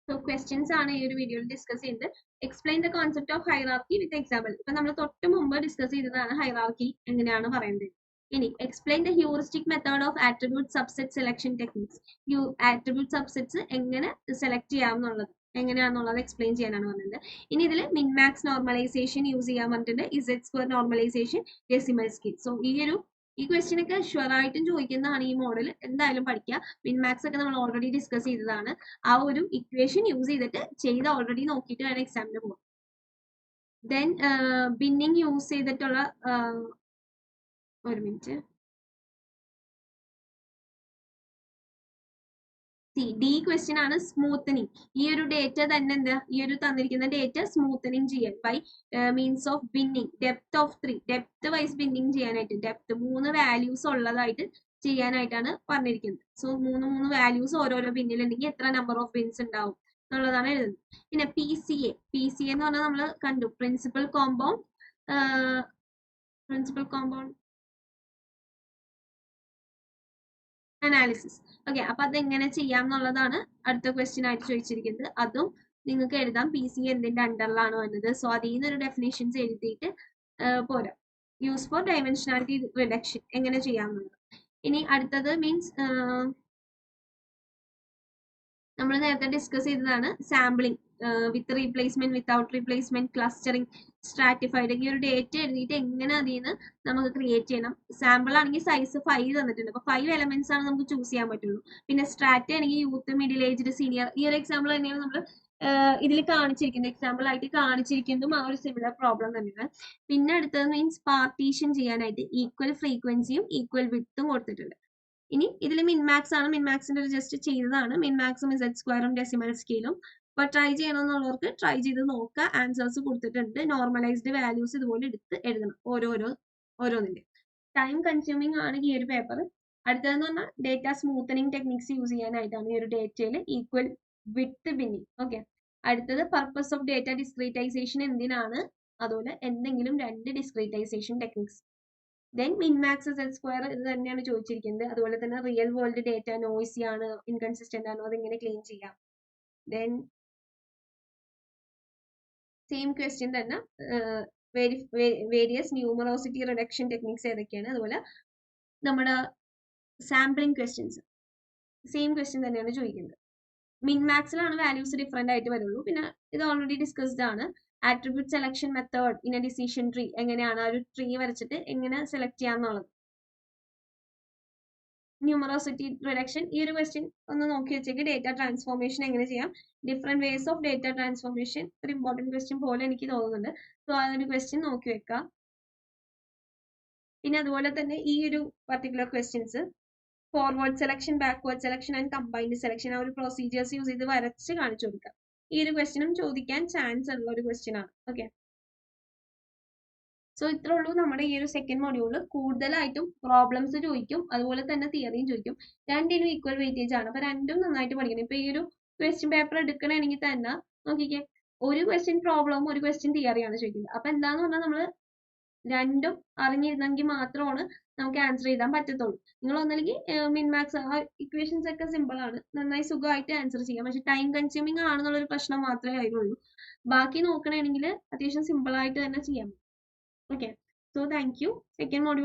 So questions ആണ് ഈ ഒരു വീഡിയോയിൽ ഡിസ്കസ് ചെയ്യുന്നത്. Explain the concept of hierarchy with example. ഇപ്പൊ നമ്മൾ തൊട്ട് മുമ്പ് ഡിസ്കസ് ചെയ്തതാണ് ഹൈറാർക്കി എങ്ങനെയാണ് പറയുന്നത്. ഇനി explain the heuristic method of attribute subset selection techniques. Attribute subsets എങ്ങനെ സെലക്ട് ചെയ്യാമെന്നുള്ളത് എങ്ങനെയാണെന്നുള്ളത് എക്സ്പ്ലെയിൻ ചെയ്യാനാണ് പറഞ്ഞത്. ഇനി ഇതിൽ മിൻമാക്സ് നോർമലൈസേഷൻ യൂസ് ചെയ്യാൻ പറഞ്ഞിട്ടുണ്ട്, Z square normalisation, decimal scale. So ഈ ക്വസ്റ്റ്യൻ ഒക്കെ ഷുവർ ആയിട്ടും ചോദിക്കുന്നതാണ്. ഈ മോഡൽ എന്തായാലും പഠിക്കുക. മിൻമാക്സ് ഒക്കെ നമ്മൾ ഓൾറെഡി ഡിസ്കസ് ചെയ്തതാണ്. ആ ഒരു ഇക്വേഷൻ യൂസ് ചെയ്തിട്ട് ചെയ്ത് ഓൾറെഡി നോക്കിയിട്ട് വേണം എക്സാമിന് പോകാം. ദെൻ ബിന്നിങ് യൂസ് ചെയ്തിട്ടുള്ള ഒരു മിനിറ്റ്, ഡി ക്വസ്റ്റ്യൻ ആണ് സ്മൂത്തനിങ്. ഈ ഒരു ഡേറ്റ തന്നെ എന്താ, ഈ ഒരു തന്നിരിക്കുന്ന ഡേറ്റ സ്മൂത്തനിങ് ചെയ്യാൻ by means of binning depth of 3, depth wise binning ചെയ്യാനായിട്ട്, ഡെപ്ത് 3 വാല്യൂസ് ഉള്ളതായിട്ട് ചെയ്യാനായിട്ടാണ് പറഞ്ഞിരിക്കുന്നത്. സോ 3 വാല്യൂസ് ഓരോരോ ബിന്നിലുണ്ടെങ്കിൽ എത്ര നമ്പർ ഓഫ് ബിൻസ് ഉണ്ടാവും എന്നുള്ളതാണ് എഴുതുന്നത്. പിന്നെ PCA എന്ന് പറഞ്ഞാൽ നമ്മൾ കണ്ടു, പ്രിൻസിപ്പൽ കോമ്പൗണ്ട് അനാലിസിസ്. ഓക്കെ, അപ്പൊ അതെങ്ങനെ ചെയ്യാം എന്നുള്ളതാണ് അടുത്ത ക്വസ്റ്റ്യൻ ആയിട്ട് ചോദിച്ചിരിക്കുന്നത്. അതും നിങ്ങൾക്ക് എഴുതാം. PCA എന്തിന്റെ അണ്ടറിലാണ് വന്നത്. സോ അതിൽ നിന്ന് ഒരു ഡെഫിനേഷൻസ് എഴുതിയിട്ട് പോരാ. യൂസ് ഫോർ ഡയമെൻഷനാലിറ്റി റിഡക്ഷൻ എങ്ങനെ ചെയ്യാമെന്നുള്ളത്. ഇനി അടുത്തത് മീൻസ് നമ്മൾ നേരത്തെ ഡിസ്കസ് ചെയ്തതാണ് sampling with replacement, without replacement, clustering, stratified. ഈ ഒരു ഡേറ്റ എഴുതിയിട്ട് എങ്ങനെ അതിൽ നിന്ന് നമുക്ക് ക്രിയേറ്റ് ചെയ്യണം. സാമ്പിൾ ആണെങ്കിൽ സൈസ് 5 തന്നിട്ടുണ്ട്. അപ്പൊ 5 എലമെന്റ്സ് ആണ് നമുക്ക് ചൂസ് ചെയ്യാൻ പറ്റുള്ളൂ. പിന്നെ സ്ട്രാറ്റ ആണെങ്കിൽ യൂത്ത്, മിഡിൽ ഏജ്ഡ്, സീനിയർ. ഈ ഒരു എക്സാമ്പിൾ തന്നെയാണ് നമ്മൾ ഇതിൽ കാണിച്ചിരിക്കുന്നത്. എക്സാമ്പിൾ ആയിട്ട് കാണിച്ചിരിക്കുന്നതും ആ ഒരു സിമിലർ പ്രോബ്ലം തന്നെയാണ്. പിന്നെ അടുത്തത് മീൻസ് പാർട്ടീഷൻ ചെയ്യാനായിട്ട് ഈക്വൽ ഫ്രീക്വൻസിയും ഈക്വൽ വിഡ്ത്തും കൊടുത്തിട്ടുണ്ട്. ഇനി ഇതിൽ മിൻമാക്സ് ആണ്. മിൻമാക്സിന്റെ ഒരു ജസ്റ്റ് ചെയ്തതാണ്. മിൻമാക്സും ഇസെഡ് സ്ക്വയറും ഡെസിമൽ സ്കെയിലും. അപ്പൊ ട്രൈ ചെയ്യണമെന്നുള്ളവർക്ക് ട്രൈ ചെയ്ത് നോക്കുക. ആൻസേഴ്സ് കൊടുത്തിട്ടുണ്ട്. നോർമലൈസ്ഡ് വാല്യൂസ് ഇതുപോലെ എടുത്ത് എഴുതണം ഓരോന്നിന്റെ. ടൈം കൺസ്യൂമിംഗ് ആണ് ഈ ഒരു പേപ്പർ. അടുത്തതെന്ന് പറഞ്ഞാൽ ഡേറ്റ സ്മൂത്തനിങ് ടെക്നിക്സ് യൂസ് ചെയ്യാനായിട്ടാണ് ഈ ഒരു ഡേറ്റയിൽ ഈക്വൽ വിഡ്ത്ത് ബിന്നിങ്. ഓക്കെ, അടുത്തത് പർപ്പസ് ഓഫ് ഡേറ്റ ഡിസ്ക്രീറ്റൈസേഷൻ എന്തിനാണ്, അതുപോലെ എന്തെങ്കിലും 2 discretisation techniques. Then minmax Z square ഇത് തന്നെയാണ് ചോദിച്ചിരിക്കുന്നത്. അതുപോലെ തന്നെ റിയൽ വേൾഡ് ഡേറ്റ നോയ്സി ആണ്, ഇൻകൺസിസ്റ്റന്റ് ആണോ, അതെങ്ങനെ ക്ലെയിം ചെയ്യാം. ദെൻ സെയിം ക്വസ്റ്റ്യൻ തന്നെ വേരിയസ് ന്യൂമറോസിറ്റി റിഡക്ഷൻ ടെക്നിക്സ് ഏതൊക്കെയാണ്. അതുപോലെ നമ്മുടെ സാമ്പിളിംഗ് ക്വസ്റ്റ്യൻസ് സെയിം ക്വസ്റ്റ്യൻ തന്നെയാണ് ചോദിക്കുന്നത്. മിൻമാക്സിലാണ് വാല്യൂസ് ഡിഫറെന്റ് ആയിട്ട് വരുള്ളൂ. പിന്നെ ഇത് ഓൾറെഡി ഡിസ്കസ്ഡ് ആണ്. Attribute selection method in A decision tree, എങ്ങനെയാണ് ആ ഒരു ട്രീ വരച്ചിട്ട് എങ്ങനെ സെലക്ട് ചെയ്യാന്നുള്ളത്. ന്യൂമറോസിറ്റി റിഡക്ഷൻ, ഈ ഒരു ക്വസ്റ്റ്യൻ ഒന്ന് നോക്കി വെച്ചേക്ക്. ഡേറ്റ ട്രാൻസ്ഫോർമേഷൻ എങ്ങനെ ചെയ്യാം, different ways of data transformation ഒരു ഇമ്പോർട്ടന്റ് ക്വസ്റ്റ്യൻ പോലെ എനിക്ക് തോന്നുന്നുണ്ട്. സോ ആ ഒരു ക്വസ്റ്റ്യൻ നോക്കി വെക്കാം. പിന്നെ അതുപോലെ തന്നെ ഈ ഒരു particular questions forward selection, backward selection and combined selection, ആ ഒരു പ്രൊസീജിയേഴ്സ് യൂസ് ചെയ്ത് വരച്ച് കാണിച്ചു കൊടുക്കാം. ഈ ഒരു ക്വസ്റ്റ്യനും ചോദിക്കാൻ ചാൻസ് ഉള്ള ഒരു ക്വസ്റ്റ്യൻ ആണ്. ഓക്കെ, സോ ഇത്രേ ഉള്ളൂ നമ്മുടെ ഈ ഒരു സെക്കൻഡ് മൊഡ്യൂള്. കൂടുതലായിട്ടും പ്രോബ്ലംസ് ചോദിക്കും, അതുപോലെ തന്നെ തിയറിയും ചോദിക്കും. രണ്ടിനും ഈക്വൽ വെയിറ്റേജ് ആണ്. അപ്പൊ രണ്ടും നന്നായിട്ട് പഠിക്കണം. ഇപ്പൊ ഈ ഒരു ക്വസ്റ്റ്യൻ പേപ്പർ എടുക്കണമെങ്കിൽ തന്നെ നോക്കിക്കേ, ഒരു ക്വസ്റ്റ്യൻ പ്രോബ്ലവും ഒരു ക്വസ്റ്റ്യൻ തിയറിയാണ് ചോദിക്കുന്നത്. അപ്പൊ എന്താന്ന് പറഞ്ഞാൽ നമ്മൾ രണ്ടും അറിഞ്ഞിരുന്നെങ്കിൽ മാത്രമാണ് നമുക്ക് ആൻസർ ചെയ്താൻ പറ്റത്തുള്ളൂ. നിങ്ങൾ ഒന്നല്ലെങ്കിൽ മിൻമാക്സ് ഇക്വേഷൻസ് ഒക്കെ സിമ്പിൾ ആണ്, നന്നായി സുഖമായിട്ട് ആൻസർ ചെയ്യാം. പക്ഷെ ടൈം കൺസ്യൂമിംഗ് ആണെന്നുള്ളൊരു പ്രശ്നം മാത്രമേ അതിനുള്ളൂ. ബാക്കി നോക്കണമെങ്കിൽ അത്യാവശ്യം സിമ്പിൾ ആയിട്ട് തന്നെ ചെയ്യാം. Okay, so thank you. Second module.